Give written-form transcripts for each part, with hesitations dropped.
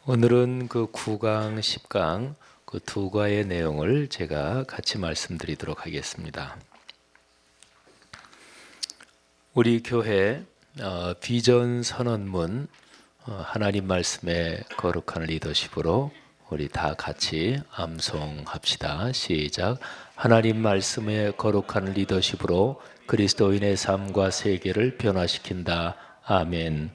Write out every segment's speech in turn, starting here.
오늘은 그 9강, 10강 그 두 과의 내용을 제가 같이 말씀드리도록 하겠습니다. 우리 교회 비전 선언문 하나님 말씀의 거룩한 리더십으로 우리 다 같이 암송합시다. 시작. 하나님 말씀의 거룩한 리더십으로 그리스도인의 삶과 세계를 변화시킨다. 아멘.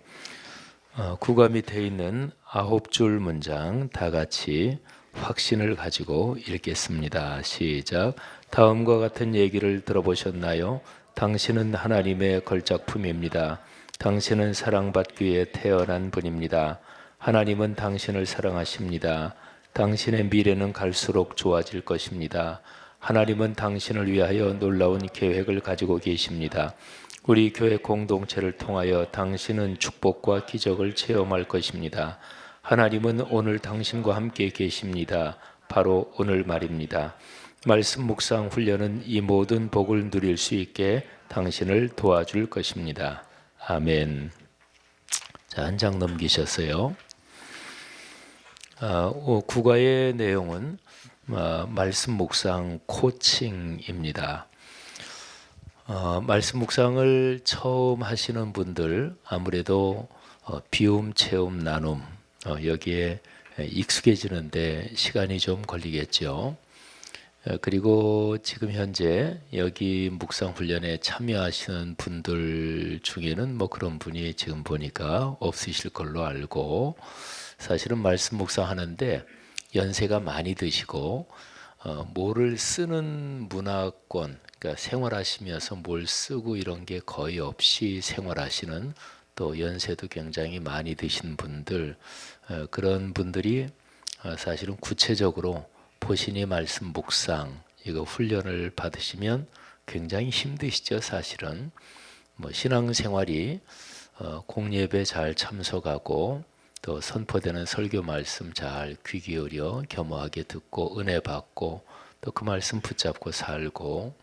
구가 밑에 있는 9줄 문장 다 같이 확신을 가지고 읽겠습니다. 시작. 다음과 같은 얘기를 들어보셨나요? 당신은 하나님의 걸작품입니다. 당신은 사랑받기 위해 태어난 분입니다. 하나님은 당신을 사랑하십니다. 당신의 미래는 갈수록 좋아질 것입니다. 하나님은 당신을 위하여 놀라운 계획을 가지고 계십니다. 우리 교회 공동체를 통하여 당신은 축복과 기적을 체험할 것입니다. 하나님은 오늘 당신과 함께 계십니다. 바로 오늘 말입니다. 말씀 묵상 훈련은 이 모든 복을 누릴 수 있게 당신을 도와줄 것입니다. 아멘. 자, 한 장 넘기셨어요. 국가의 내용은 말씀 묵상 코칭입니다. 말씀 묵상을 처음 하시는 분들 아무래도 비움, 체험, 나눔 여기에 익숙해지는데 시간이 좀 걸리겠죠. 그리고 지금 현재 여기 묵상 훈련에 참여하시는 분들 중에는 뭐 그런 분이 지금 보니까 없으실 걸로 알고, 사실은 말씀 묵상하는데 연세가 많이 드시고 뭐를 쓰는 문화권, 그러니까 생활하시면서 뭘 쓰고 이런 게 거의 없이 생활하시는, 또 연세도 굉장히 많이 드신 분들, 그런 분들이 사실은 구체적으로 보신이 말씀 묵상 이거 훈련을 받으시면 굉장히 힘드시죠. 사실은 뭐 신앙생활이 공예배 잘 참석하고 또 선포되는 설교 말씀 잘 귀 기울여 겸허하게 듣고 은혜 받고 또 그 말씀 붙잡고 살고,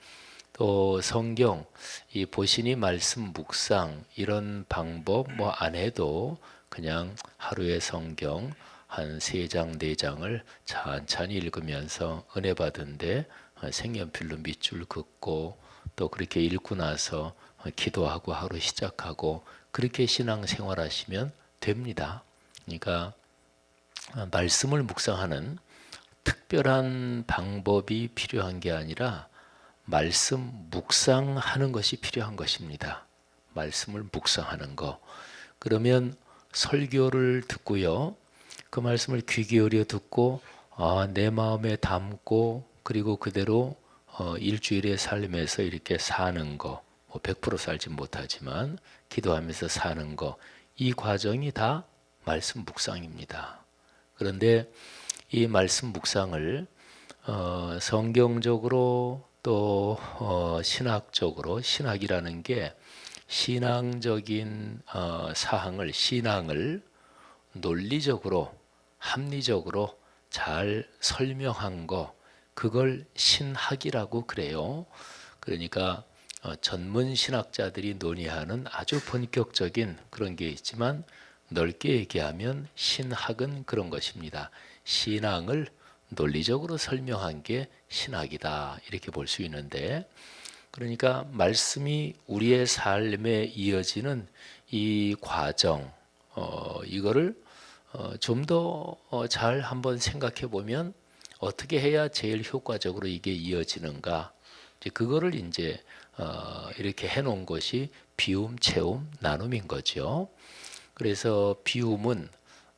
또 성경 이 보신이 말씀 묵상 이런 방법 뭐 안 해도 그냥 하루에 성경 한 3장 4장을 찬찬히 읽으면서 은혜 받은데 색연필로 밑줄 긋고 또 그렇게 읽고 나서 기도하고 하루 시작하고 그렇게 신앙생활 하시면 됩니다. 그러니까 말씀을 묵상하는 특별한 방법이 필요한 게 아니라 말씀 묵상하는 것이 필요한 것입니다. 말씀을 묵상하는 거. 그러면 설교를 듣고요, 그 말씀을 귀 기울여 듣고 내 마음에 담고 그리고 그대로 일주일의 삶에서 이렇게 사는 거, 뭐 100% 살지 못하지만 기도하면서 사는 거, 이 과정이 다 말씀 묵상입니다. 그런데 이 말씀 묵상을 성경적으로 또 신학적으로, 신학이라는 게 신앙적인 사항을, 신앙을 논리적으로 합리적으로 잘 설명한 거, 그걸 신학이라고 그래요. 그러니까 전문 신학자들이 논의하는 아주 본격적인 그런 게 있지만 넓게 얘기하면 신학은 그런 것입니다. 신앙을 논리적으로 설명한 게 신학이다, 이렇게 볼 수 있는데, 그러니까 말씀이 우리의 삶에 이어지는 이 과정, 이거를 좀 더 잘 한번 생각해 보면 어떻게 해야 제일 효과적으로 이게 이어지는가, 이제 그거를 이제 이렇게 해놓은 것이 비움, 체험, 나눔인 거죠. 그래서 비움은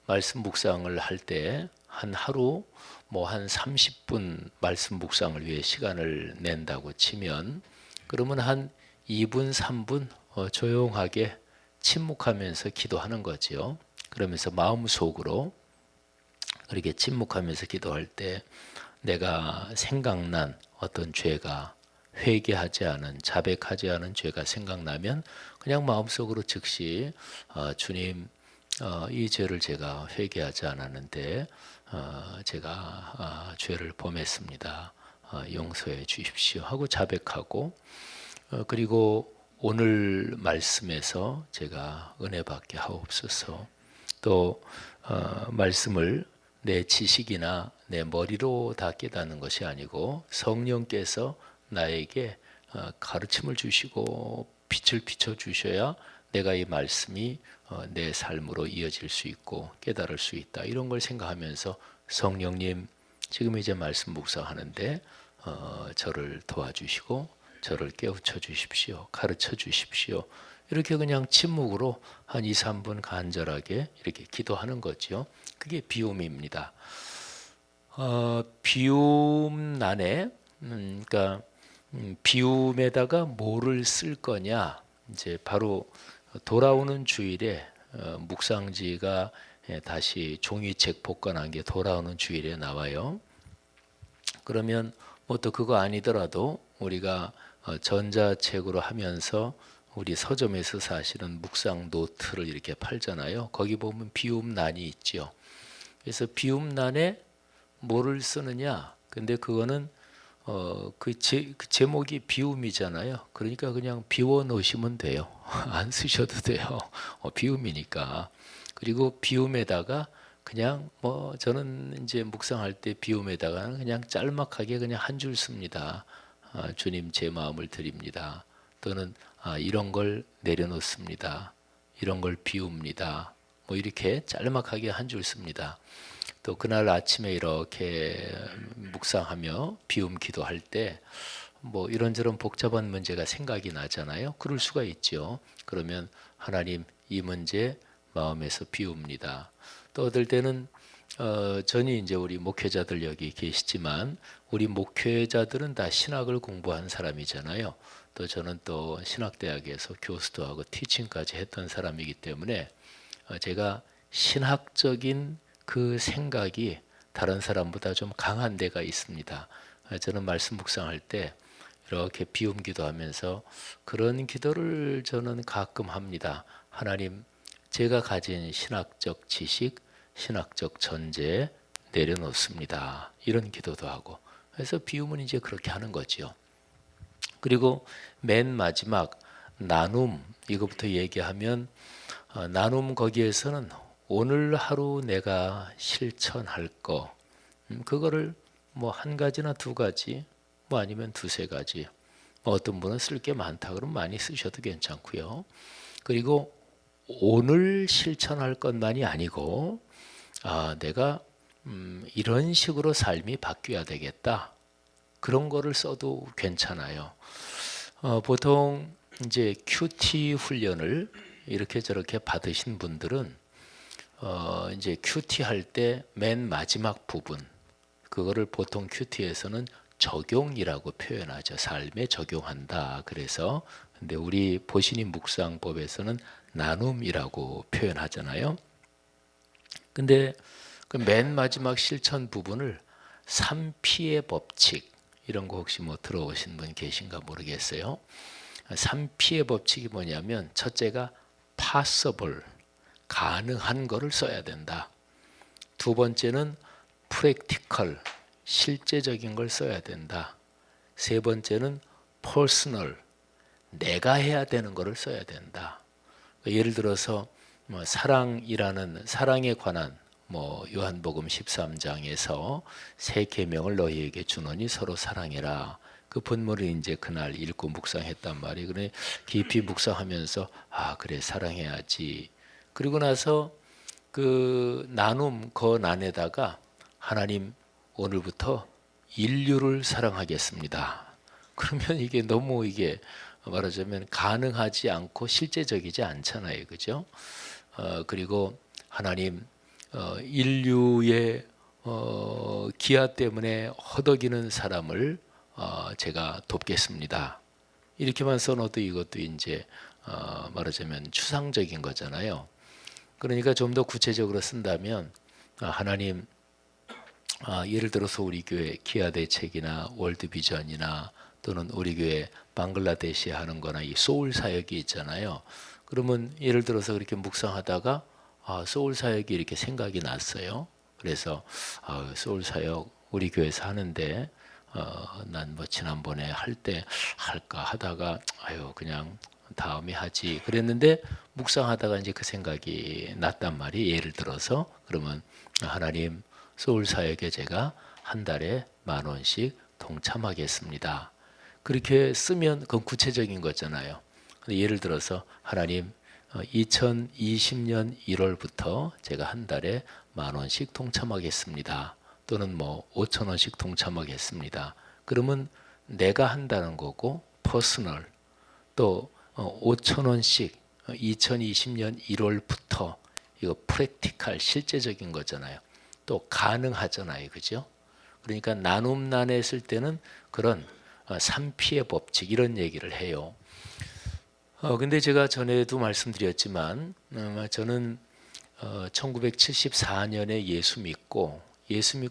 말씀 묵상을 할 때 한 하루 뭐 한 30분 말씀 묵상을 위해 시간을 낸다고 치면, 그러면 한 2분, 3분 조용하게 침묵하면서 기도하는 거지요. 그러면서 마음속으로 그렇게 침묵하면서 기도할 때 내가 생각난 어떤 죄가, 회개하지 않은, 자백하지 않은 죄가 생각나면 그냥 마음속으로 즉시 주님, 이 죄를 제가 회개하지 않았는데 제가 죄를 범했습니다. 용서해 주십시오 하고 자백하고, 그리고 오늘 말씀에서 제가 은혜 받게 하옵소서. 또 말씀을 내 지식이나 내 머리로 다 깨닫는 것이 아니고 성령께서 나에게 가르침을 주시고 빛을 비춰 주셔야 내가 이 말씀이 내 삶으로 이어질 수 있고 깨달을 수 있다. 이런 걸 생각하면서 성령님 지금 이제 말씀 묵상하는데 저를 도와주시고 저를 깨우쳐 주십시오. 가르쳐 주십시오. 이렇게 그냥 침묵으로 한 2, 3분 간절하게 이렇게 기도하는 거죠. 그게 비움입니다. 비움난에 그러니까 비움에다가 뭐를 쓸 거냐 이제 바로 돌아오는 주일에 묵상지가 다시 종이책 복권한 게 돌아오는 주일에 나와요. 그러면 뭐 또 그거 아니더라도 우리가 전자책으로 하면서 우리 서점에서 사실은 묵상 노트를 이렇게 팔잖아요. 거기 보면 비움난이 있죠. 그래서 비움난에 뭐를 쓰느냐? 근데 그거는 그 제목이 비움이잖아요. 그러니까 그냥 비워 놓으시면 돼요. 안 쓰셔도 돼요. 비움이니까. 그리고 비움에다가 그냥 뭐 저는 이제 묵상할 때 비움에다가 그냥 짤막하게 그냥 한 줄 씁니다. 주님 제 마음을 드립니다. 또는 이런 걸 내려놓습니다. 이런 걸 비웁니다. 뭐 이렇게 짤막하게 한 줄 씁니다. 또 그날 아침에 이렇게 묵상하며 비움 기도할 때 뭐 이런저런 복잡한 문제가 생각이 나잖아요. 그럴 수가 있죠. 그러면 하나님 이 문제 마음에서 비웁니다. 또 어떨 때는 전이 이제 우리 목회자들 여기 계시지만 우리 목회자들은 다 신학을 공부한 사람이잖아요. 또 저는 또 신학대학에서 교수도 하고 티칭까지 했던 사람이기 때문에 제가 신학적인 그 생각이 다른 사람보다 좀 강한 데가 있습니다. 저는 말씀 묵상할 때 이렇게 비움 기도하면서 그런 기도를 저는 가끔 합니다. 하나님, 제가 가진 신학적 지식, 신학적 전제 내려놓습니다. 이런 기도도 하고. 그래서 비움은 이제 그렇게 하는 거죠. 그리고 맨 마지막 나눔 이거부터 얘기하면 나눔 거기에서는 오늘 하루 내가 실천할 거 그거를 뭐 한 가지나 두 가지 뭐 아니면 두세 가지 뭐 어떤 분은 쓸 게 많다 그러면 많이 쓰셔도 괜찮고요. 그리고 오늘 실천할 것만이 아니고 내가 이런 식으로 삶이 바뀌어야 되겠다. 그런 거를 써도 괜찮아요. 보통 이제 큐티 훈련을 이렇게 저렇게 받으신 분들은 이제 큐티 할 때 맨 마지막 부분 그거를 보통 큐티에서는 적용이라고 표현하죠. 삶에 적용한다. 그래서 근데 우리 보신인 묵상법에서는 나눔이라고 표현하잖아요. 근데 그 맨 마지막 실천 부분을 3P의 법칙 이런 거 혹시 뭐 들어오신 분 계신가 모르겠어요. 3P의 법칙이 뭐냐면 첫째가 possible 가능한 거를 써야 된다. 두 번째는 practical 실제적인 걸 써야 된다. 세 번째는 personal 내가 해야 되는 거를 써야 된다. 예를 들어서 뭐 사랑이라는 사랑에 관한 뭐 요한복음 13장에서 새 계명을 너희에게 주노니 서로 사랑해라. 그 본문을 이제 그날 읽고 묵상했단 말이에요. 그래 깊이 묵상하면서 그래 사랑해야지. 그리고 나서 그 나눔 건안에다가 하나님 오늘부터 인류를 사랑하겠습니다. 그러면 이게 너무 이게 말하자면 가능하지 않고 실제적이지 않잖아요, 그죠? 그리고 하나님 인류의 기아 때문에 허덕이는 사람을 제가 돕겠습니다. 이렇게만 써놓도 이것도 이제 말하자면 추상적인 거잖아요. 그러니까 좀 더 구체적으로 쓴다면 하나님 예를 들어서 우리 교회 기아 대책이나 월드비전이나 또는 우리 교회 방글라데시에 하는 거나 이 소울 사역이 있잖아요. 그러면 예를 들어서 그렇게 묵상하다가 소울 사역이 이렇게 생각이 났어요. 그래서 소울 사역 우리 교회에서 하는데 난 뭐 지난번에 할 때 할까 하다가 그냥 다음에 하지. 그랬는데 묵상하다가 이제 그 생각이 났단 말이. 예를 들어서 그러면 하나님, 소울 사역에 제가 한 달에 10,000원씩 동참하겠습니다. 그렇게 쓰면 그건 구체적인 거잖아요. 근데 예를 들어서 하나님, 2020년 1월부터 제가 한 달에 10,000원씩 동참하겠습니다. 또는 뭐 5,000원씩 동참하겠습니다. 그러면 내가 한다는 거고 퍼스널, 또 5,000원씩 2020년 1월부터 이거 프랙티컬 실제적인 거잖아요. 또 가능하잖아요. 그죠? 그러니까 나눔 난에 쓸 때는 그런 3P의 법칙 이런 얘기를 해요. 근데 제가 전에도 말씀드렸지만 저는 1974년에 예수 믿고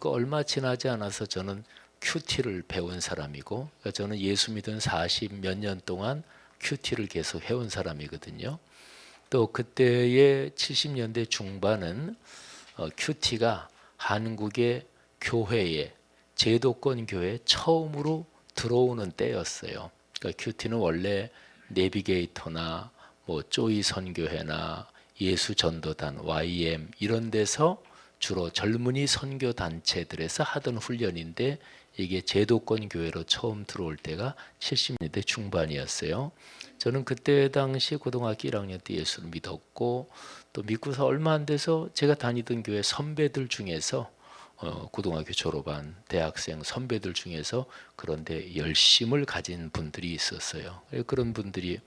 얼마 지나지 않아서 저는 큐티를 배운 사람이고, 그러니까 저는 예수 믿은 40 몇 년 동안 큐티를 계속 해온 사람이거든요. 또 그때의 70년대 중반은 큐티가 한국의 교회에, 제도권 교회에 처음으로 들어오는 때였어요. 그러니까 큐티는 원래 내비게이터나 뭐 쪼이 선교회나 예수 전도단, YM 이런 데서 주로 젊은이 선교 단체들에서 하던 훈련인데, 이게 제도권 교회로 처음 들어올 때가 70년대 중반이었어요. 저는 그때 당시 고등학교 1학년 때 예수를 믿었고, 또 믿고서 얼마 안 돼서 제가 다니던 교회 선배들 중에서 고등학교 졸업한 대학생 선배들 중에서 그런데 열심을 가진 분들이 있었어요. 그런 분들이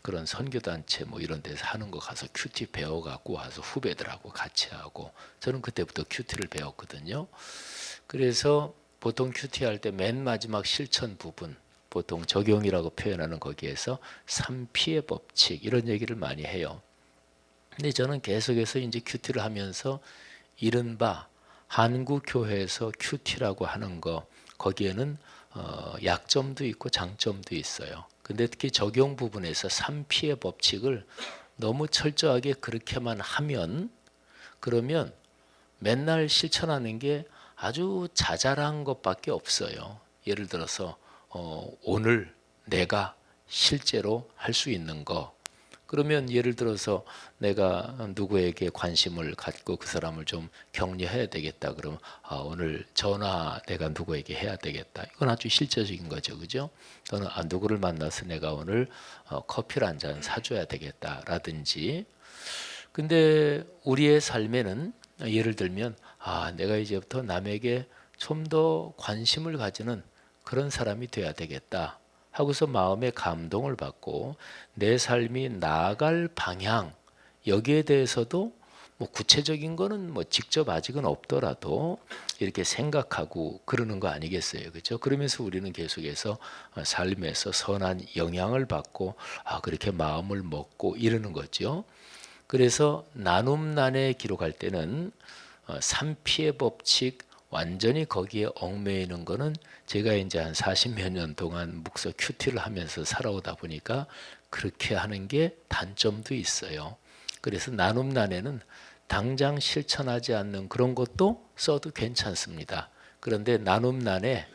그런 선교단체 뭐 이런 데서 하는 거 가서 큐티 배워갖고 와서 후배들하고 같이 하고, 저는 그때부터 큐티를 배웠거든요. 그래서 보통 큐티 할 때 맨 마지막 실천 부분, 보통 적용이라고 표현하는 거기에서 3P의 법칙 이런 얘기를 많이 해요. 근데 저는 계속해서 이제 큐티를 하면서 이른바 한국 교회에서 큐티라고 하는 거, 거기에는 약점도 있고 장점도 있어요. 근데 특히 적용 부분에서 3P의 법칙을 너무 철저하게 그렇게만 하면, 그러면 맨날 실천하는 게 아주 자잘한 것밖에 없어요. 예를 들어서 오늘 내가 실제로 할 수 있는 거, 그러면 예를 들어서 내가 누구에게 관심을 갖고 그 사람을 좀 격려해야 되겠다. 그러면 오늘 전화 내가 누구에게 해야 되겠다. 이건 아주 실제적인 거죠. 그죠? 또는 누구를 만나서 내가 오늘 커피를 한 잔 사줘야 되겠다라든지. 근데 우리의 삶에는 예를 들면 내가 이제부터 남에게 좀 더 관심을 가지는 그런 사람이 돼야 되겠다 하고서 마음의 감동을 받고 내 삶이 나아갈 방향, 여기에 대해서도 뭐 구체적인 거는 뭐 직접 아직은 없더라도 이렇게 생각하고 그러는 거 아니겠어요. 그렇죠? 그러면서 우리는 계속해서 삶에서 선한 영향을 받고 그렇게 마음을 먹고 이러는 거죠. 그래서 나눔난에 기록할 때는 3P의 법칙 완전히 거기에 얽매이는 거는 제가 이제 한 40몇 년 동안 묵서 큐티를 하면서 살아오다 보니까 그렇게 하는 게 단점도 있어요. 그래서 나눔난에는 당장 실천하지 않는 그런 것도 써도 괜찮습니다. 그런데 나눔난에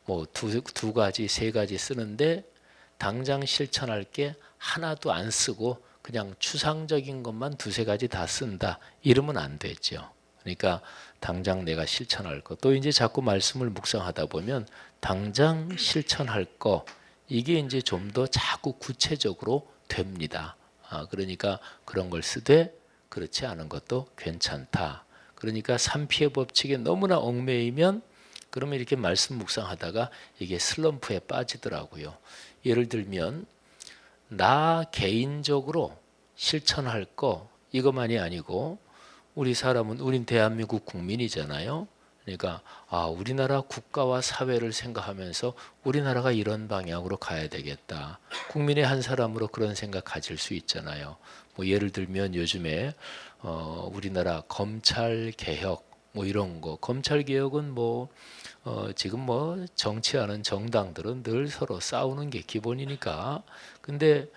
뭐 두 가지, 세 가지 쓰는데 당장 실천할 게 하나도 안 쓰고 그냥 추상적인 것만 두세 가지 다 쓴다. 이러면 안 되죠. 그러니까 당장 내가 실천할 거, 또 이제 자꾸 말씀을 묵상하다 보면 당장 실천할 거, 이게 이제 좀 더 자꾸 구체적으로 됩니다. 그러니까 그런 걸 쓰되 그렇지 않은 것도 괜찮다. 그러니까 3P의 법칙에 너무나 얽매이면 그러면 이렇게 말씀 묵상하다가 이게 슬럼프에 빠지더라고요. 예를 들면 나 개인적으로 실천할 거 이것만이 아니고, 우린 대한민국 국민이잖아요. 그러니까 우리나라 국가와 사회를 생각하면서 우리나라가 이런 방향으로 가야 되겠다. 국민의 한 사람으로 그런 생각 가질 수 있잖아요. 뭐 예를 들면 요즘에 우리나라 검찰 개혁 뭐 이런 거, 검찰 개혁은 뭐 지금 뭐 정치하는 정당들은 늘 서로 싸우는 게 기본이니까. 근데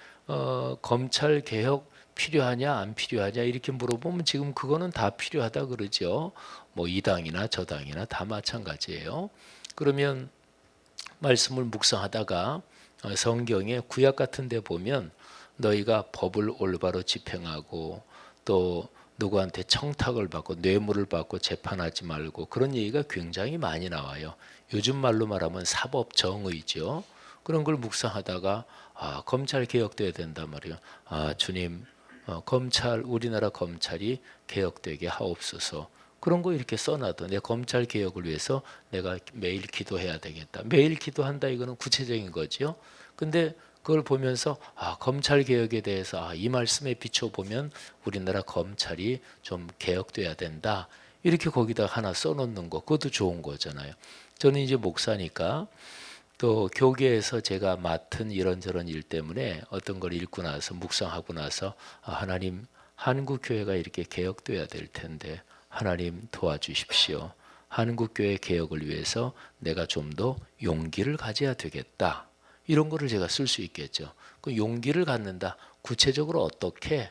검찰 개혁 필요하냐 안 필요하냐 이렇게 물어보면 지금 그거는 다 필요하다 그러죠. 뭐 이 당이나 저 당이나 다 마찬가지예요. 그러면 말씀을 묵상하다가 성경의 구약 같은 데 보면 너희가 법을 올바로 집행하고 또 누구한테 청탁을 받고 뇌물을 받고 재판하지 말고 그런 얘기가 굉장히 많이 나와요. 요즘 말로 말하면 사법정의죠. 그런 걸 묵상하다가 검찰 개혁돼야 된단 말이에요. 주님, 검찰 우리나라 검찰이 개혁되게 하옵소서. 그런 거 이렇게 써놔도 내 검찰 개혁을 위해서 내가 매일 기도해야 되겠다. 매일 기도한다 이거는 구체적인 거지요. 근데 그걸 보면서 검찰 개혁에 대해서 이 말씀에 비춰 보면 우리나라 검찰이 좀 개혁돼야 된다. 이렇게 거기다 하나 써놓는 거 그것도 좋은 거잖아요. 저는 이제 목사니까 또 교계에서 제가 맡은 이런저런 일 때문에 어떤 걸 읽고 나서 묵상하고 나서 하나님 한국 교회가 이렇게 개혁돼야 될 텐데 하나님 도와주십시오. 한국 교회 개혁을 위해서 내가 좀 더 용기를 가져야 되겠다. 이런 거를 제가 쓸 수 있겠죠. 그 용기를 갖는다. 구체적으로 어떻게?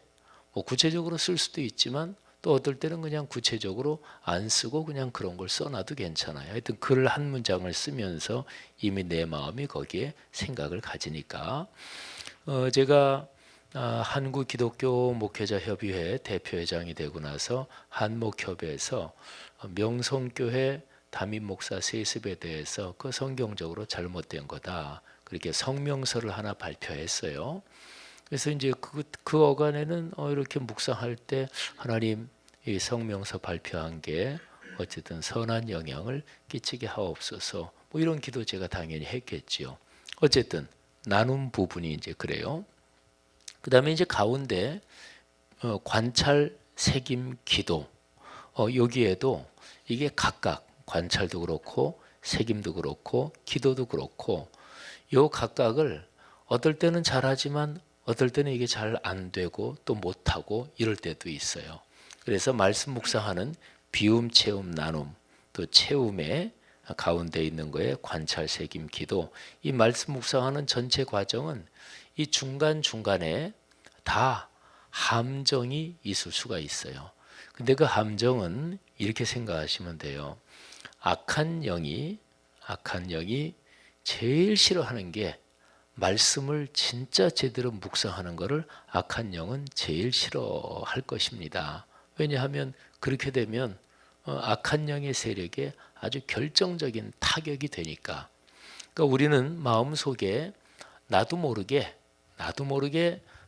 뭐 구체적으로 쓸 수도 있지만 또 어떨 때는 그냥 구체적으로 안 쓰고 그냥 그런 걸 써놔도 괜찮아요. 하여튼 글 한 문장을 쓰면서 이미 내 마음이 거기에 생각을 가지니까 제가 한국 기독교 목회자 협의회 대표회장이 되고 나서 한목협에서 명성교회 담임 목사 세습에 대해서 그 성경적으로 잘못된 거다. 그렇게 성명서를 하나 발표했어요. 그래서 이제 그 어간에는 이렇게 묵상할 때 하나님 이 성명서 발표한 게 어쨌든 선한 영향을 끼치게 하옵소서. 뭐 이런 기도 제가 당연히 했겠지요. 어쨌든 나눈 부분이 이제 그래요. 그 다음에 이제 가운데 관찰, 색임, 기도 여기에도 이게 각각 관찰도 그렇고 색임도 그렇고 기도도 그렇고 요 각각을 어떨 때는 잘하지만 어떨 때는 이게 잘 안 되고 또 못하고 이럴 때도 있어요. 그래서 말씀 묵상하는 비움, 체움, 나눔 또 체움의 가운데 있는 거에 관찰, 색임, 기도 이 말씀 묵상하는 전체 과정은 이 중간중간에 다 함정이 있을 수가 있어요. 근데 그 함정은 이렇게 생각하시면 돼요. 악한 영이 제일 싫어하는 게 말씀을 진짜 제대로 묵상하는 것을 악한 영은 제일 싫어할 것입니다. 왜냐하면 그렇게 되면 악한 영의 세력에 아주 결정적인 타격이 되니까. 그러니까 우리는 마음속에 나도 모르게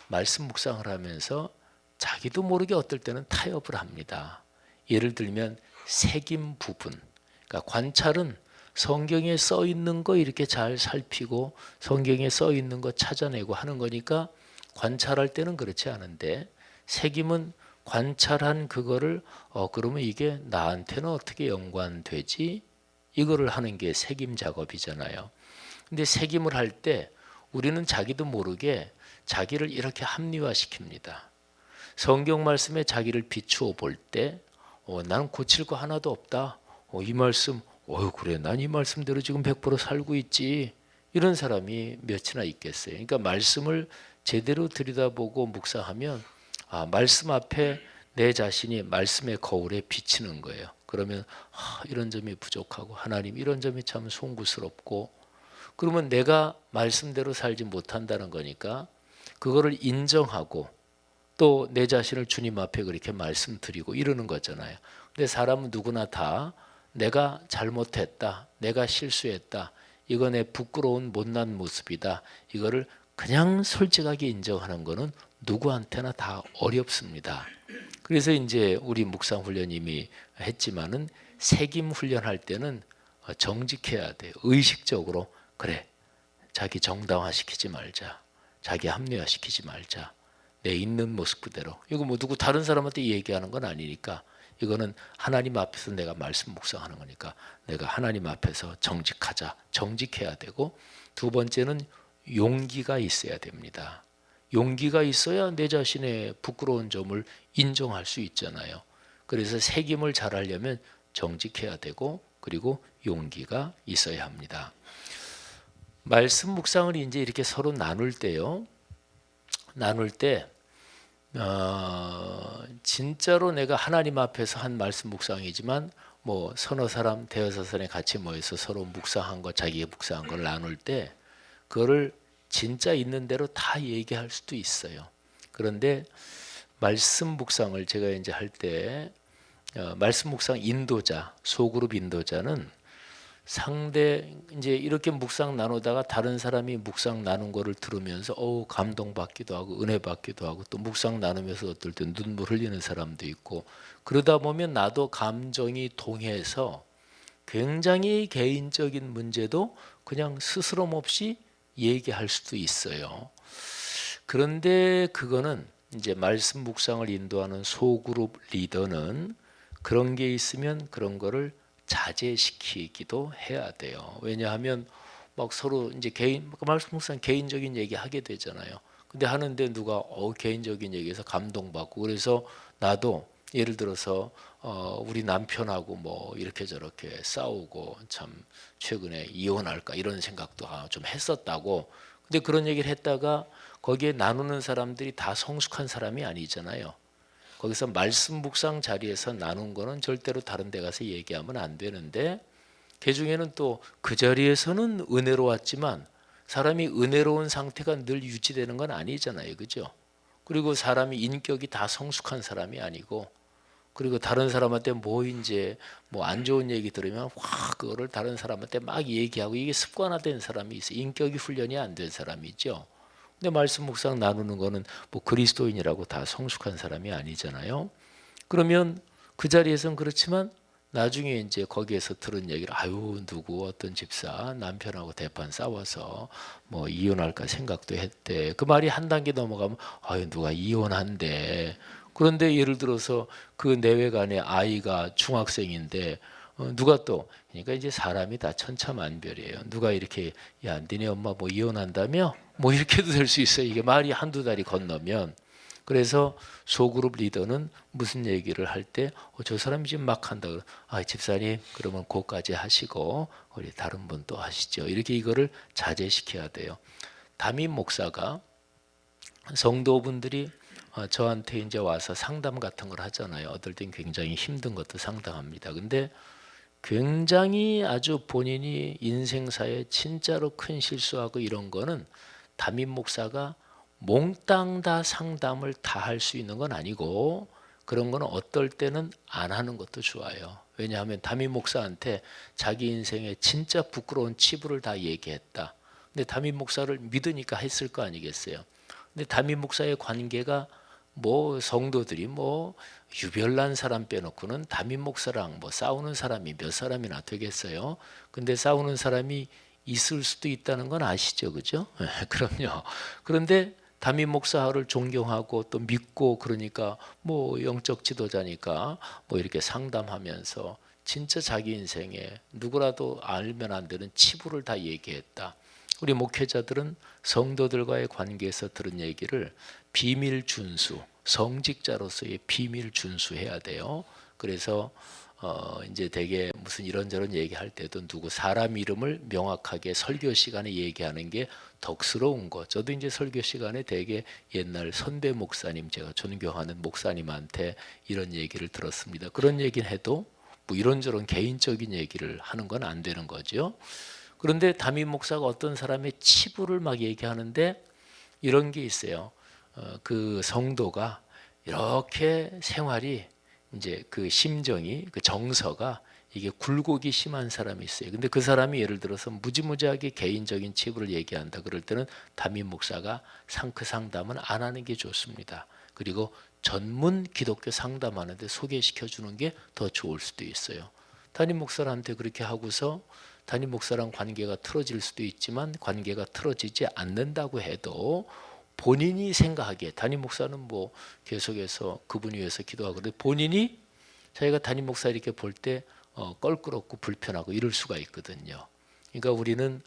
말씀 묵상을 하면서 자기도 모르게 어떨 때는 타협을 합니다. 예를 들면 색임 부분. 그러니까 관찰은 성경에 써 있는 거 이렇게 잘 살피고 성경에 써 있는 거 찾아내고 하는 거니까 관찰할 때는 그렇지 않은데 색임은 관찰한 그거를 그러면 이게 나한테는 어떻게 연관되지? 이거를 하는 게 색임 작업이잖아요. 근데 색임을 할 때 우리는 자기도 모르게 자기를 이렇게 합리화시킵니다. 성경 말씀에 자기를 비추어 볼 때 나는 고칠 거 하나도 없다. 이 말씀 그래 난 이 말씀대로 지금 100% 살고 있지. 이런 사람이 몇이나 있겠어요. 그러니까 말씀을 제대로 들여다보고 묵상하면 말씀 앞에 내 자신이 말씀의 거울에 비치는 거예요. 그러면 이런 점이 부족하고 하나님 이런 점이 참 송구스럽고 그러면 내가 말씀대로 살지 못한다는 거니까 그거를 인정하고 또 내 자신을 주님 앞에 그렇게 말씀드리고 이러는 거잖아요. 근데 사람은 누구나 다 내가 잘못했다. 내가 실수했다. 이거 내 부끄러운 못난 모습이다. 이거를 그냥 솔직하게 인정하는 거는 누구한테나 다 어렵습니다. 그래서 이제 우리 묵상 훈련 이미 했지만은 색임 훈련할 때는 정직해야 돼요. 의식적으로 그래. 자기 정당화시키지 말자. 자기 합리화시키지 말자. 내 있는 모습 그대로. 이거 뭐 누구 다른 사람한테 얘기하는 건 아니니까 이거는 하나님 앞에서 내가 말씀 묵상하는 거니까 내가 하나님 앞에서 정직하자. 정직해야 되고 두 번째는 용기가 있어야 됩니다. 용기가 있어야 내 자신의 부끄러운 점을 인정할 수 있잖아요. 그래서 색임을 잘하려면 정직해야 되고 그리고 용기가 있어야 합니다. 말씀 묵상을 이제 이렇게 서로 나눌 때요. 나눌 때 진짜로 내가 하나님 앞에서 한 말씀 묵상이지만 뭐 서너 사람 대여섯 사람이 같이 모여서 서로 묵상한 거 자기의 묵상한 걸 나눌 때 그거를 진짜 있는 대로 다 얘기할 수도 있어요. 그런데 말씀 묵상을 제가 이제 할 때 말씀 묵상 인도자, 소그룹 인도자는 상대 이제 이렇게 묵상 나누다가 다른 사람이 묵상 나눈 거를 들으면서 감동받기도 하고 은혜 받기도 하고 또 묵상 나누면서 어떨 때 눈물 흘리는 사람도 있고 그러다 보면 나도 감정이 동해서 굉장히 개인적인 문제도 그냥 스스럼 없이 얘기할 수도 있어요. 그런데 그거는 이제 말씀 묵상을 인도하는 소그룹 리더는 그런 게 있으면 그런 거를 자제시키기도 해야 돼요. 왜냐하면 막 서로 이제 말씀 묵상 개인적인 얘기 하게 되잖아요. 근데 하는데 누가 개인적인 얘기에서 감동받고 그래서 나도 예를 들어서 우리 남편하고 뭐 이렇게 저렇게 싸우고 참 최근에 이혼할까 이런 생각도 좀 했었다고. 근데 그런 얘기를 했다가 거기에 나누는 사람들이 다 성숙한 사람이 아니잖아요. 거기서 말씀 묵상 자리에서 나눈 거는 절대로 다른 데 가서 얘기하면 안 되는데 그 중에는 또 그 자리에서는 은혜로웠지만 사람이 은혜로운 상태가 늘 유지되는 건 아니잖아요. 그죠? 그리고 사람이 인격이 다 성숙한 사람이 아니고 그리고 다른 사람한테 뭐 이제 뭐 안 좋은 얘기 들으면 확 그거를 다른 사람한테 막 얘기하고 이게 습관화된 사람이 있어요. 인격이 훈련이 안 된 사람이 있죠. 근데 말씀 묵상 나누는 거는 뭐 그리스도인이라고 다 성숙한 사람이 아니잖아요. 그러면 그 자리에선 그렇지만 나중에 이제 거기에서 들은 얘기를 누구 어떤 집사 남편하고 대판 싸워서 뭐 이혼할까 생각도 했대. 그 말이 한 단계 넘어가면 누가 이혼한대. 그런데 예를 들어서 그 내외간에 아이가 중학생인데 누가 또 그러니까 이제 사람이 다 천차만별이에요. 누가 이렇게 야 니네 엄마 뭐 이혼한다며? 뭐 이렇게도 될 수 있어요. 이게 말이 한두 달이 건너면. 그래서 소그룹 리더는 무슨 얘기를 할 때 저 사람이 지금 막 한다. 집사님 그러면 그거까지 하시고 우리 다른 분 또 하시죠. 이렇게 이거를 자제시켜야 돼요. 담임 목사가 성도분들이 저한테 이제 와서 상담 같은 걸 하잖아요. 어떨 땐 굉장히 힘든 것도 상담합니다. 근데 굉장히 아주 본인이 인생사에 진짜로 큰 실수하고 이런 거는 담임 목사가 몽땅 다 상담을 다 할 수 있는 건 아니고 그런 거는 어떨 때는 안 하는 것도 좋아요. 왜냐하면 담임 목사한테 자기 인생에 진짜 부끄러운 치부를 다 얘기했다. 근데 담임 목사를 믿으니까 했을 거 아니겠어요. 근데 담임 목사의 관계가 뭐 성도들이 뭐 유별난 사람 빼놓고는 담임 목사랑 뭐 싸우는 사람이 몇 사람이나 되겠어요. 근데 싸우는 사람이 있을 수도 있다는 건 아시죠, 그죠? 그럼요. 그런데 담임 목사를 존경하고 또 믿고 그러니까 뭐 영적 지도자니까 뭐 이렇게 상담하면서 진짜 자기 인생에 누구라도 알면 안 되는 치부를 다 얘기했다. 우리 목회자들은 성도들과의 관계에서 들은 얘기를 비밀 준수, 성직자로서의 비밀 준수해야 돼요. 그래서 이제 되게 무슨 이런저런 얘기할 때도 누구 사람 이름을 명확하게 설교 시간에 얘기하는 게 덕스러운 거. 저도 이제 설교 시간에 되게 옛날 선배 목사님 제가 존경하는 목사님한테 이런 얘기를 들었습니다. 그런 얘기는 해도 뭐 이런저런 개인적인 얘기를 하는 건 안 되는 거죠. 그런데 담임 목사가 어떤 사람의 치부를 막 얘기하는데 이런 게 있어요. 그 성도가 이렇게 생활이 이제 그 심정이 그 정서가 이게 굴곡이 심한 사람이 있어요. 근데 그 사람이 예를 들어서 무지무지하게 개인적인 치부를 얘기한다 그럴 때는 담임 목사가 상크 상담은 안 하는 게 좋습니다. 그리고 전문 기독교 상담하는데 소개시켜 주는 게 더 좋을 수도 있어요. 담임 목사한테 그렇게 하고서 담임 목사랑 관계가 틀어질 수도 있지만 관계가 틀어지지 않는다고 해도 본인이 생각하기에 담임 목사는 뭐 계속해서 그분 위해서 기도하고 본인이 자기가 담임 목사 이렇게 볼 때 껄끄럽고 불편하고 이럴 수가 있거든요. 그러니까 우리는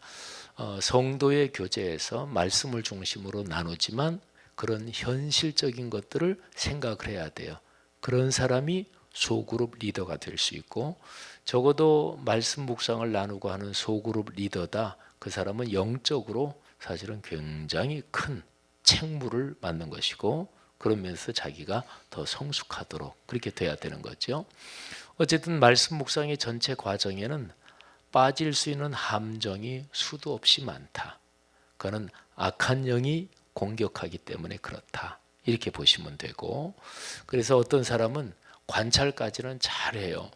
성도의 교제에서 말씀을 중심으로 나누지만 그런 현실적인 것들을 생각을 해야 돼요. 그런 사람이 소그룹 리더가 될 수 있고 적어도 말씀 묵상을 나누고 하는 소그룹 리더다. 그 사람은 영적으로 사실은 굉장히 큰 책무를 맡는 것이고 그러면서 자기가 더 성숙하도록 그렇게 돼야 되는 거죠. 어쨌든 말씀 묵상의 전체 과정에는 빠질 수 있는 함정이 수도 없이 많다. 그거는 악한 영이 공격하기 때문에 그렇다. 이렇게 보시면 되고, 그래서 어떤 사람은 관찰까지는 잘해요.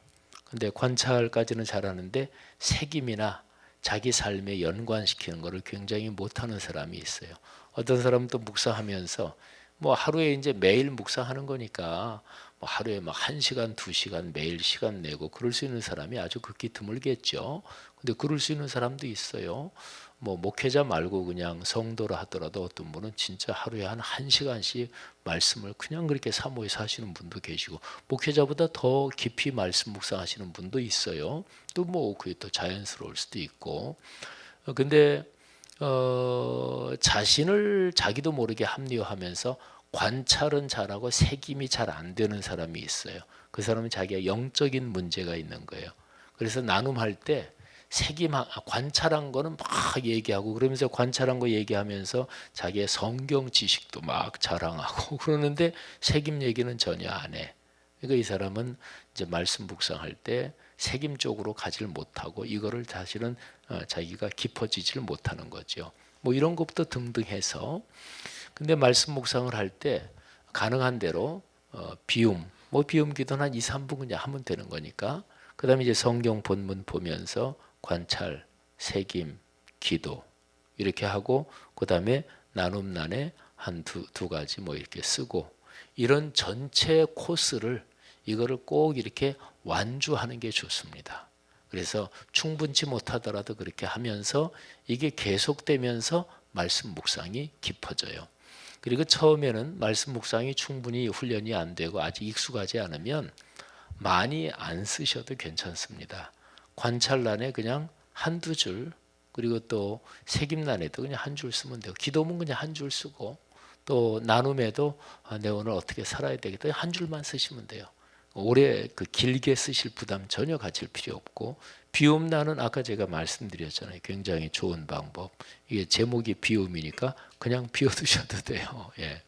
근데 관찰까지는 잘하는데 책임이나 자기 삶에 연관시키는 것을 굉장히 못하는 사람이 있어요. 어떤 사람은 또 묵상하면서 뭐 하루에 이제 매일 묵상하는 거니까 뭐 하루에 막 1시간, 2시간 매일 시간 내고 그럴 수 있는 사람이 아주 극히 드물겠죠. 근데 그럴 수 있는 사람도 있어요. 뭐 목회자 말고 그냥 성도라 하더라도 어떤 분은 진짜 하루에 한 1시간씩 말씀을 그냥 그렇게 사모해서 하시는 분도 계시고, 목회자보다 더 깊이 말씀 묵상하시는 분도 있어요. 또 뭐 그게 또 자연스러울 수도 있고. 근데 자신을 자기도 모르게 합리화하면서 관찰은 잘하고 책임이 잘 안 되는 사람이 있어요. 그 사람은 자기가 영적인 문제가 있는 거예요. 그래서 나눔할 때 관찰한 거는 막 얘기하고, 그러면서 관찰한 거 얘기하면서 자기의 성경 지식도 막 자랑하고 그러는데 책임 얘기는 전혀 안 해. 그러니까 이 사람은 이제 말씀 묵상할 때 책임 쪽으로 가지를 못하고 이거를 사실은 자기가 깊어지지를 못하는 거죠. 뭐 이런 것부터 등등 해서, 근데 말씀 묵상을 할 때 가능한 대로 비움, 뭐 비움 기도는 한 2, 3분 그냥 하면 되는 거니까, 그 다음에 이제 성경 본문 보면서 관찰, 새김, 기도 이렇게 하고, 그 다음에 나눔란에 한 두 가지 뭐 이렇게 쓰고, 이런 전체 코스를 이거를 꼭 이렇게 완주하는 게 좋습니다. 그래서 충분치 못하더라도 그렇게 하면서 이게 계속되면서 말씀 묵상이 깊어져요. 그리고 처음에는 말씀 묵상이 충분히 훈련이 안 되고 아직 익숙하지 않으면 많이 안 쓰셔도 괜찮습니다. 관찰란에 그냥 한두 줄, 그리고 또 책임란에도 그냥 한 줄 쓰면 되고, 기도문 그냥 한 줄 쓰고, 또 나눔에도 내 오늘 어떻게 살아야 되겠다 한 줄만 쓰시면 돼요. 오래 길게 쓰실 부담 전혀 가질 필요 없고, 비움나는 아까 제가 말씀드렸잖아요. 굉장히 좋은 방법. 이게 제목이 비움이니까 그냥 비워두셔도 돼요. 예.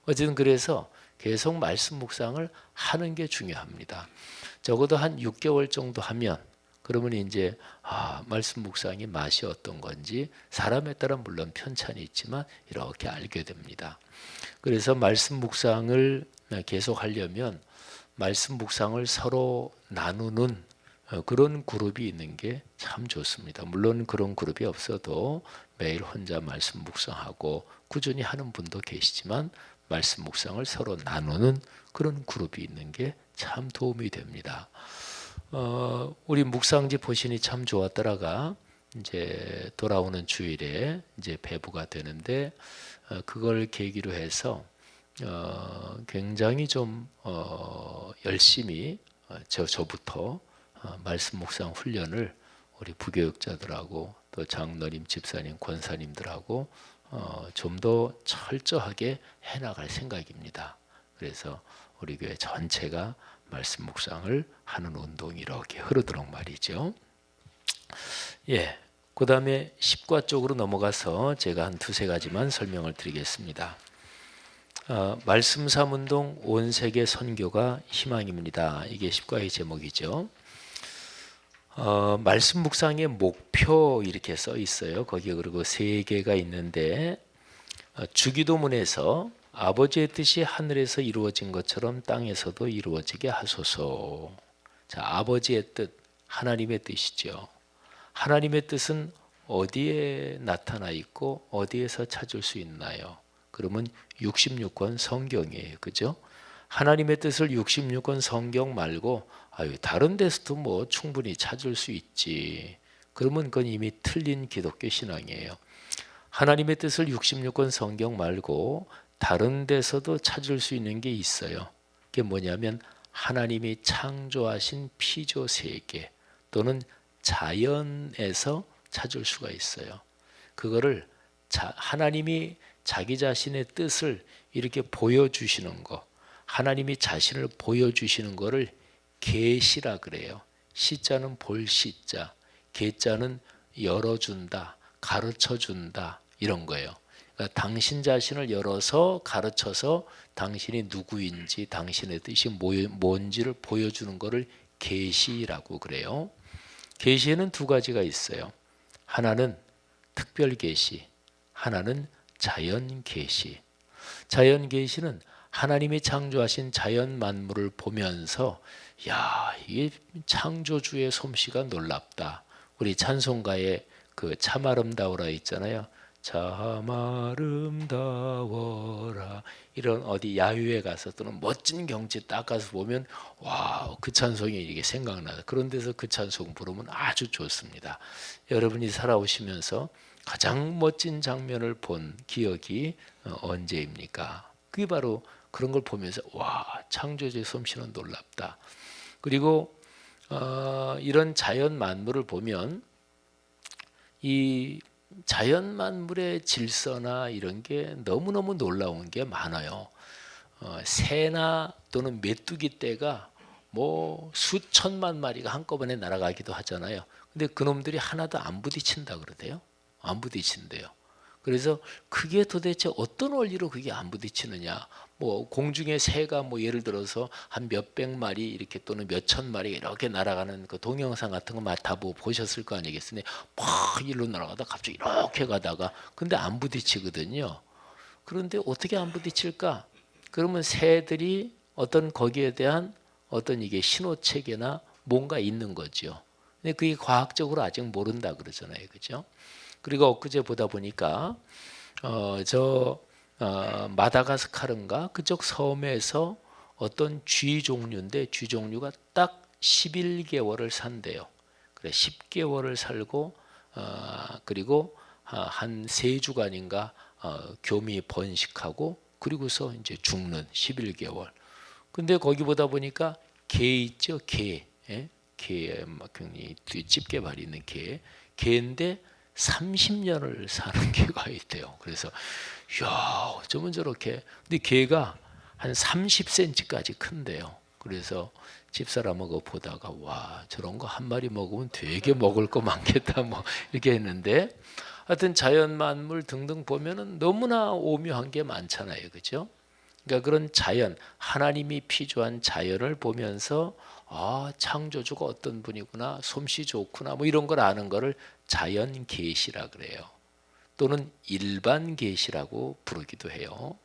어쨌든 그래서 계속 말씀 묵상을 하는 게 중요합니다. 적어도 한 6개월 정도 하면, 그러면 이제 말씀 묵상의 맛이 어떤 건지 사람에 따라 물론 편차는 있지만 이렇게 알게 됩니다. 그래서 말씀 묵상을 계속 하려면 말씀 묵상을 서로 나누는 그런 그룹이 있는 게 참 좋습니다. 물론 그런 그룹이 없어도 매일 혼자 말씀 묵상하고 꾸준히 하는 분도 계시지만, 말씀 묵상을 서로 나누는 그런 그룹이 있는 게 참 도움이 됩니다. 우리 묵상지 보시니 참 좋았더라가 이제 돌아오는 주일에 이제 배부가 되는데, 그걸 계기로 해서 굉장히 좀 열심히 저부터 말씀 묵상 훈련을 우리 부교육자들하고 또 장로님, 집사님, 권사님들하고 좀 더 철저하게 해나갈 생각입니다. 그래서 우리 교회 전체가 말씀 묵상을 하는 운동이 이렇게 흐르도록 말이죠. 예, 그 다음에 10과 쪽으로 넘어가서 제가 한 두세 가지만 설명을 드리겠습니다. 말씀 삼운동 온 세계 선교가 희망입니다. 이게 10과의 제목이죠. 말씀 묵상의 목표 이렇게 써 있어요. 거기에 그리고 세 개가 있는데, 주기도문에서 아버지의 뜻이 하늘에서 이루어진 것처럼 땅에서도 이루어지게 하소서. 자, 아버지의 뜻, 하나님의 뜻이죠. 하나님의 뜻은 어디에 나타나 있고 어디에서 찾을 수 있나요? 그러면 66권 성경이에요. 그죠? 하나님의 뜻을 66권 성경 말고 다른 데서도 뭐 충분히 찾을 수 있지. 그러면 그건 이미 틀린 기독교 신앙이에요. 하나님의 뜻을 66권 성경 말고 다른 데서도 찾을 수 있는 게 있어요. 그게 뭐냐면 하나님이 창조하신 피조 세계 또는 자연에서 찾을 수가 있어요. 그거를 하나님이 자기 자신의 뜻을 이렇게 보여주시는 거, 하나님이 자신을 보여주시는 거를 계시라 그래요. 시자는 볼 시자, 계자는 열어준다, 가르쳐준다 이런 거예요. 그러니까 당신 자신을 열어서 가르쳐서 당신이 누구인지 당신의 뜻이 뭔지를 보여주는 거를 계시라고 그래요. 계시에는 두 가지가 있어요. 하나는 특별 계시, 하나는 자연 계시. 자연 계시는 하나님이 창조하신 자연 만물을 보면서 야, 이게 창조주의 솜씨가 놀랍다. 우리 찬송가에 그 참 아름다워라 있잖아요. 참 아름다워라. 이런 어디 야유회 가서 또는 멋진 경치 딱 가서 보면 와, 그 찬송이 이게 생각나요. 그런 데서 그 찬송 부르면 아주 좋습니다. 여러분이 살아오시면서 가장 멋진 장면을 본 기억이 언제입니까? 그게 바로 그런 걸 보면서 와, 창조주의 솜씨는 놀랍다. 그리고 이런 자연 만물을 보면 이 자연 만물의 질서나 이런 게 너무너무 놀라운 게 많아요. 새나 또는 메뚜기 떼가 뭐 수천만 마리가 한꺼번에 날아가기도 하잖아요. 근데 그놈들이 하나도 안 부딪힌다 그러대요. 안 부딪힌대요. 그래서 그게 도대체 어떤 원리로 그게 안 부딪히느냐. 뭐 공중에 새가 뭐 예를 들어서 한 몇백 마리 이렇게 또는 몇천 마리 이렇게 날아가는 그 동영상 같은 거 다 보셨을 거 아니겠어요. 막 일로 날아가다 갑자기 이렇게 가다가 근데 안 부딪히거든요. 그런데 어떻게 안 부딪힐까? 그러면 새들이 어떤 거기에 대한 어떤 이게 신호 체계나 뭔가 있는 거죠. 근데 그게 과학적으로 아직 모른다 그러잖아요, 그죠? 그리고 엊그제 보다 보니까 마다가스카르인가 그쪽 섬에서 어떤 쥐 종류인데 쥐 종류가 딱 11개월을 산대요. 그래 10개월을 살고 그리고 한 3주간인가 교미 번식하고 그리고서 이제 죽는 11개월. 근데 거기 보다 보니까 개 있죠, 개. 예? 개, 막 집게발이 있는 개. 개인데 30년을 사는 개가 있대요. 그래서 야, 어쩌면 저렇게. 근데 개가 한 30cm까지 큰데요. 그래서 집사람하고 보다가 와, 저런 거 한 마리 먹으면 되게 먹을 거 많겠다 뭐 이렇게 했는데 하여튼 자연 만물 등등 보면은 너무나 오묘한 게 많잖아요. 그죠? 그러니까 그런 자연, 하나님이 피조한 자연을 보면서 아, 창조주가 어떤 분이구나, 솜씨 좋구나, 뭐 이런 걸 아는 거를 자연 계시라 그래요. 또는 일반 계시라고 부르기도 해요.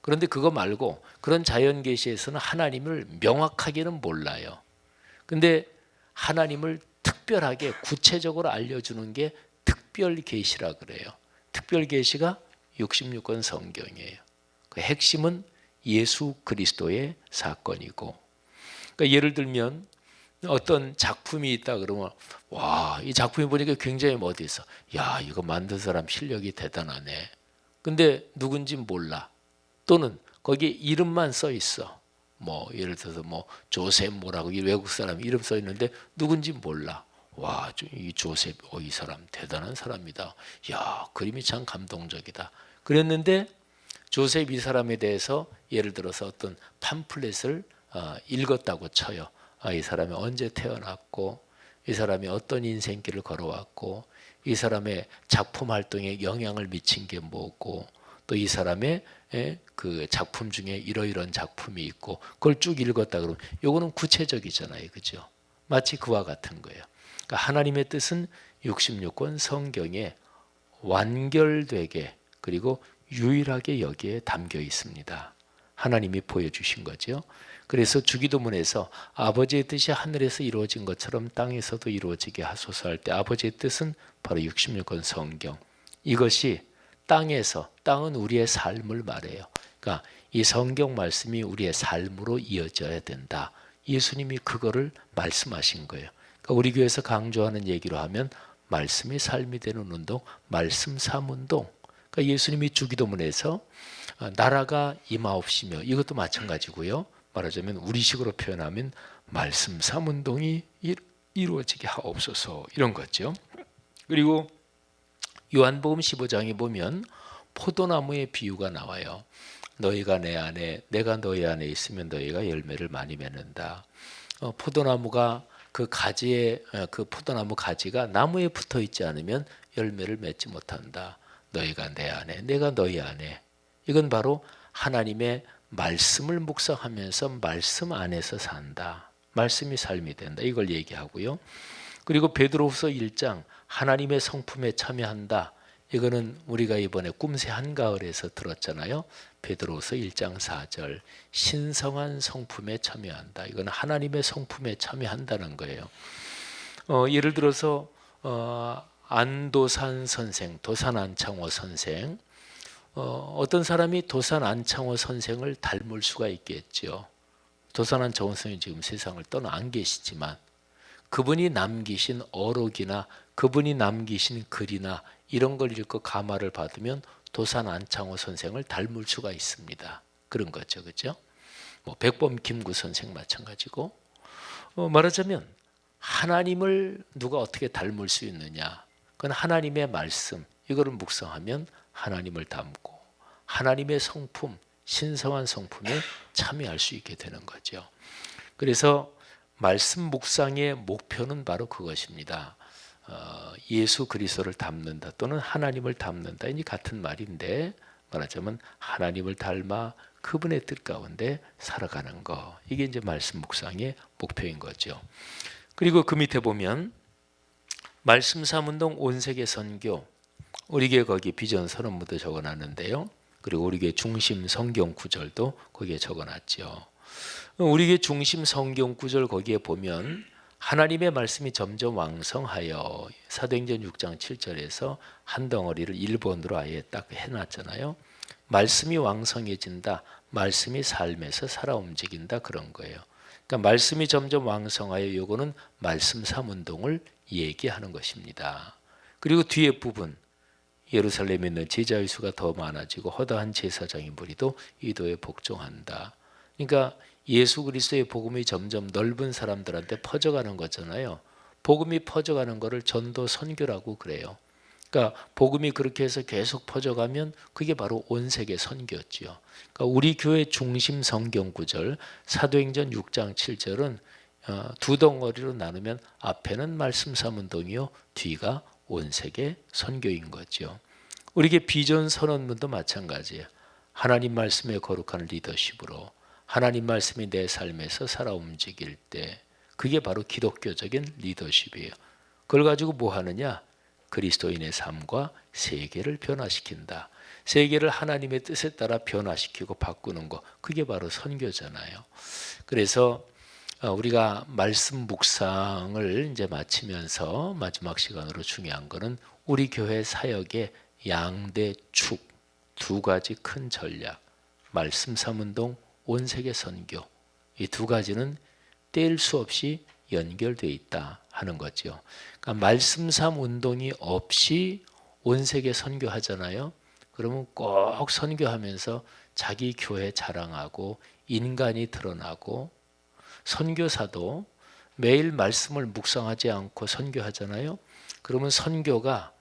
그런데 그거 말고 그런 자연 계시에서는 하나님을 명확하게는 몰라요. 근데 하나님을 특별하게 구체적으로 알려주는 게 특별 계시라 그래요. 특별 계시가 66권 성경이에요. 그 핵심은 예수 그리스도의 사건이고, 그러니까 예를 들면 어떤 작품이 있다 그러면 와, 이 작품이 보니까 굉장히 뭐 어디 있어. 야, 이거 만든 사람 실력이 대단하네. 근데 누군지 몰라. 또는 거기에 이름만 써 있어. 뭐 예를 들어서 뭐 조셉 뭐라고 이 외국 사람 이름 써 있는데 누군지 몰라. 와, 이 조셉, 이 사람 대단한 사람이다. 야, 그림이 참 감동적이다. 그랬는데 조셉 이 사람에 대해서 예를 들어서 어떤 팜플렛을 읽었다고 쳐요. 이 사람이 언제 태어났고 이 사람이 어떤 인생길을 걸어왔고 이 사람의 작품 활동에 영향을 미친 게 뭐고 또 이 사람의 그 작품 중에 이러이러한 작품이 있고 그걸 쭉 읽었다 그러면 요거는 구체적이잖아요. 그죠? 마치 그와 같은 거예요. 그러니까 하나님의 뜻은 66권 성경에 완결되게 그리고 유일하게 여기에 담겨 있습니다. 하나님이 보여주신 거죠. 그래서 주기도문에서 아버지의 뜻이 하늘에서 이루어진 것처럼 땅에서도 이루어지게 하소서 할 때 아버지의 뜻은 바로 66권 성경. 이것이 땅에서, 땅은 우리의 삶을 말해요. 그러니까 이 성경 말씀이 우리의 삶으로 이어져야 된다. 예수님이 그거를 말씀하신 거예요. 그러니까 우리 교회에서 강조하는 얘기로 하면 말씀이 삶이 되는 운동, 말씀 삶 운동. 그러니까 예수님이 주기도문에서 나라가 임하옵시며 이것도 마찬가지고요. 말하자면 우리식으로 표현하면 말씀 삶 운동이 이루어지게 하옵소서 이런 거죠. 그리고 요한복음 15장에 보면 포도나무의 비유가 나와요. 너희가 내 안에 내가 너희 안에 있으면 너희가 열매를 많이 맺는다. 포도나무가 그 가지에 그 포도나무 가지가 나무에 붙어 있지 않으면 열매를 맺지 못한다. 너희가 내 안에 내가 너희 안에. 이건 바로 하나님의 말씀을 묵상하면서 말씀 안에서 산다. 말씀이 삶이 된다. 이걸 얘기하고요. 그리고 베드로후서 1장 하나님의 성품에 참여한다. 이거는 우리가 이번에 꿈새 한가을에서 들었잖아요. 베드로서 1장 4절 신성한 성품에 참여한다. 이건 하나님의 성품에 참여한다는 거예요. 예를 들어서 안도산 선생, 도산 안창호 선생, 어떤 사람이 도산 안창호 선생을 닮을 수가 있겠죠. 도산 안창호 선생이 지금 세상을 떠나 안 계시지만 그분이 남기신 어록이나 그분이 남기신 글이나 이런 걸 읽고 감화를 받으면 도산 안창호 선생을 닮을 수가 있습니다. 그런 거죠, 그렇죠? 뭐 백범 김구 선생 마찬가지고 말하자면 하나님을 누가 어떻게 닮을 수 있느냐? 그건 하나님의 말씀 이거를 묵상하면 하나님을 닮고 하나님의 성품, 신성한 성품에 참여할 수 있게 되는 거죠. 그래서 말씀 묵상의 목표는 바로 그것입니다. 예수 그리스도를 닮는다 또는 하나님을 닮는다 이 같은 말인데 말하자면 하나님을 닮아 그분의 뜻 가운데 살아가는 거 이게 이제 말씀 묵상의 목표인 거죠. 그리고 그 밑에 보면 말씀 삼운동 온세계 선교 우리 교회 거기 비전 선언문도 적어놨는데요. 그리고 우리 교회 중심 성경 구절도 거기에 적어놨죠. 우리 교회 중심 성경 구절 거기에 보면 하나님의 말씀이 점점 왕성하여 사도행전 6장 7절에서 한 덩어리를 일본어로 아예 딱 해놨잖아요. 말씀이 왕성해진다. 말씀이 삶에서 살아 움직인다 그런 거예요. 그러니까 말씀이 점점 왕성하여 요거는 말씀 삼운동을 얘기하는 것입니다. 그리고 뒤에 부분 예루살렘에 있는 제자의 수가 더 많아지고 허다한 제사장의 무리도 이도에 복종한다. 그러니까 예수 그리스도의 복음이 점점 넓은 사람들한테 퍼져가는 거잖아요. 복음이 퍼져가는 거를 전도 선교라고 그래요. 그러니까 복음이 그렇게 해서 계속 퍼져가면 그게 바로 온 세계 선교였죠. 그러니까 우리 교회 중심 성경 구절 사도행전 6장 7절은 두 덩어리로 나누면 앞에는 말씀 삼운동이요 뒤가 온 세계 선교인 거죠. 우리에게 비전 선언문도 마찬가지예요. 하나님 말씀의 거룩한 리더십으로 하나님 말씀이 내 삶에서 살아 움직일 때 그게 바로 기독교적인 리더십이에요. 그걸 가지고 뭐 하느냐? 그리스도인의 삶과 세계를 변화시킨다. 세계를 하나님의 뜻에 따라 변화시키고 바꾸는 거 그게 바로 선교잖아요. 그래서 우리가 말씀 묵상을 이제 마치면서 마지막 시간으로 중요한 거는 우리 교회 사역의 양대 축 두 가지 큰 전략 말씀 삼운동 온 세계 선교 이 두 가지는 뗄 수 없이 연결되어 있다 하는 거죠. 그러니까 말씀 삼운동이 없이 온 세계 선교하잖아요. 그러면 꼭 선교하면서 자기 교회 자랑하고 인간이 드러나고 선교사도 매일 말씀을 묵상하지 않고 선교하잖아요. 그러면 선교가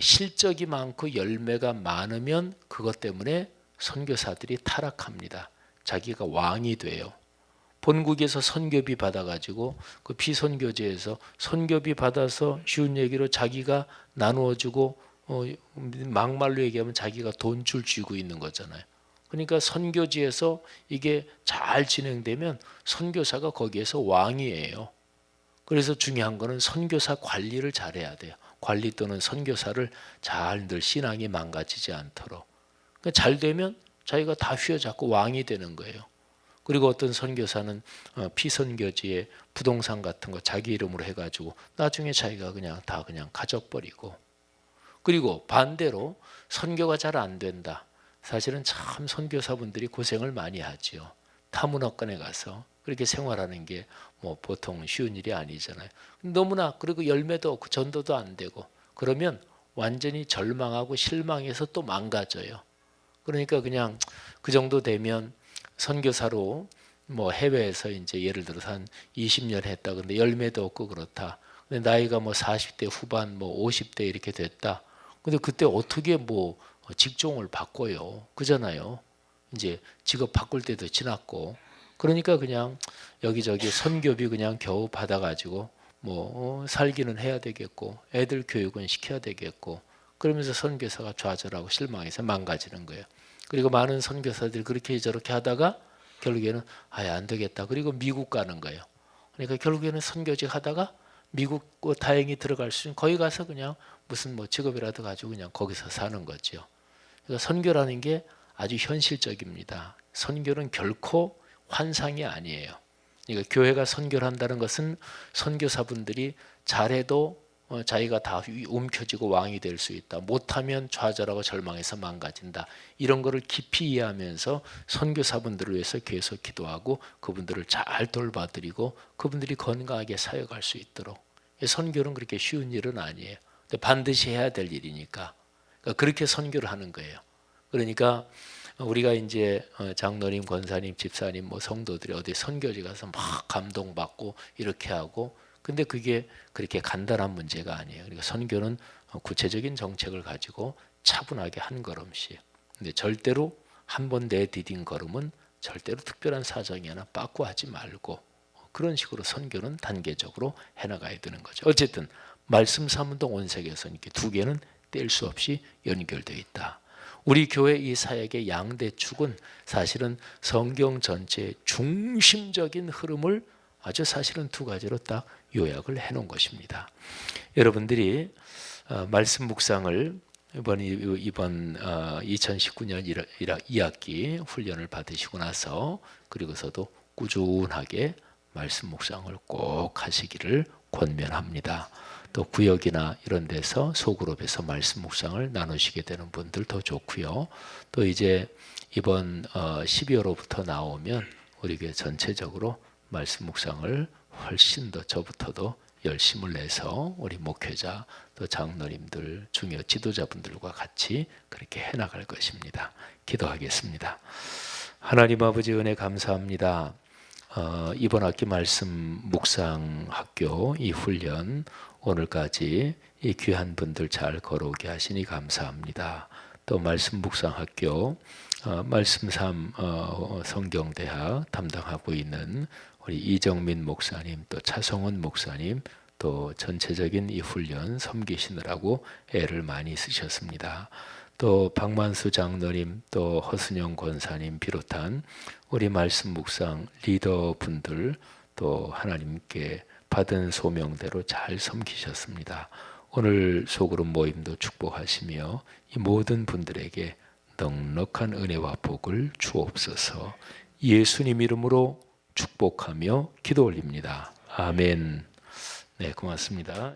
실적이 많고 열매가 많으면 그것 때문에 선교사들이 타락합니다. 자기가 왕이 돼요. 본국에서 선교비 받아가지고 그 비선교제에서 선교비 받아서 쉬운 얘기로 자기가 나누어주고 막말로 얘기하면 자기가 돈줄 쥐고 있는 거잖아요. 그러니까 선교지에서 이게 잘 진행되면 선교사가 거기에서 왕이에요. 그래서 중요한 거는 선교사 관리를 잘해야 돼요. 관리 또는 선교사를 잘 늘 신앙이 망가지지 않도록. 그러니까 잘 되면 자기가 다 휘어잡고 왕이 되는 거예요. 그리고 어떤 선교사는 피선교지에 부동산 같은 거 자기 이름으로 해가지고 나중에 자기가 그냥 다 그냥 가져버리고. 그리고 반대로 선교가 잘 안 된다. 사실은 참 선교사분들이 고생을 많이 하지요. 타문화권에 가서 그렇게 생활하는 게 뭐 보통 쉬운 일이 아니잖아요. 너무나 그리고 열매도 없고 전도도 안 되고 그러면 완전히 절망하고 실망해서 또 망가져요. 그러니까 그냥 그 정도 되면 선교사로 뭐 해외에서 이제 예를 들어서 한 20년 했다. 근데 열매도 없고 그렇다. 근데 나이가 뭐 40대 후반 뭐 50대 이렇게 됐다. 근데 그때 어떻게 뭐 직종을 바꿔요. 그잖아요. 이제 직업 바꿀 때도 지났고. 그러니까 그냥 여기저기 선교비 그냥 겨우 받아가지고 뭐 살기는 해야 되겠고 애들 교육은 시켜야 되겠고 그러면서 선교사가 좌절하고 실망해서 망가지는 거예요. 그리고 많은 선교사들이 그렇게 저렇게 하다가 결국에는 아예 안 되겠다. 그리고 미국 가는 거예요. 그러니까 결국에는 선교직 하다가 미국 다행히 들어갈 수 있는, 거기 가서 그냥 무슨 뭐 직업이라도 가지고 그냥 거기서 사는 거죠. 그러니까 선교라는 게 아주 현실적입니다. 선교는 결코 환상이 아니에요. 그러니까 교회가 선교를 한다는 것은 선교사분들이 잘해도 자기가 다 움켜쥐고 왕이 될 수 있다. 못하면 좌절하고 절망해서 망가진다. 이런 거를 깊이 이해하면서 선교사분들을 위해서 계속 기도하고 그분들을 잘 돌봐드리고 그분들이 건강하게 사역할 수 있도록. 선교는 그렇게 쉬운 일은 아니에요. 근데 반드시 해야 될 일이니까. 그러니까 그렇게 선교를 하는 거예요. 그러니까 우리가 이제 장로님, 권사님, 집사님, 뭐 성도들이 어디 선교지 가서 막 감동받고 이렇게 하고, 근데 그게 그렇게 간단한 문제가 아니에요. 그러니까 선교는 구체적인 정책을 가지고 차분하게 한 걸음씩. 근데 절대로 한 번 내디딘 걸음은 절대로 특별한 사정이 하나 빠꾸하지 말고 그런 식으로 선교는 단계적으로 해나가야 되는 거죠. 어쨌든 말씀 사문동 온색에서 이렇게 두 개는 뗄 수 없이 연결되어 있다. 우리 교회 이 사역의 양대 축은 사실은 성경 전체의 중심적인 흐름을 아주 사실은 두 가지로 딱 요약을 해놓은 것입니다. 여러분들이 말씀 묵상을 이번 2019년 2학기 훈련을 받으시고 나서 그리고서도 꾸준하게 말씀 묵상을 꼭 하시기를 권면합니다. 또 구역이나 이런 데서 소그룹에서 말씀 묵상을 나누시게 되는 분들도 좋고요. 또 이제 이번 12월로부터 나오면 우리 교회 전체적으로 말씀 묵상을 훨씬 더 저부터도 열심을 내서 우리 목회자 또 장로님들 중요 지도자분들과 같이 그렇게 해나갈 것입니다. 기도하겠습니다. 하나님 아버지 은혜 감사합니다. 이번 학기 말씀 묵상 학교 이 훈련 오늘까지 이 귀한 분들 잘 걸어오게 하시니 감사합니다. 또 말씀 묵상 학교 말씀 3 성경대학 담당하고 있는 우리 이정민 목사님 또 차성원 목사님 또 전체적인 이 훈련 섬기시느라고 애를 많이 쓰셨습니다. 또 박만수 장로님 또 허순영 권사님 비롯한 우리 말씀 묵상 리더분들 또 하나님께 받은 소명대로 잘 섬기셨습니다. 오늘 소그룹 모임도 축복하시며 이 모든 분들에게 넉넉한 은혜와 복을 주옵소서. 예수님 이름으로 축복하며 기도 올립니다. 아멘. 네, 고맙습니다.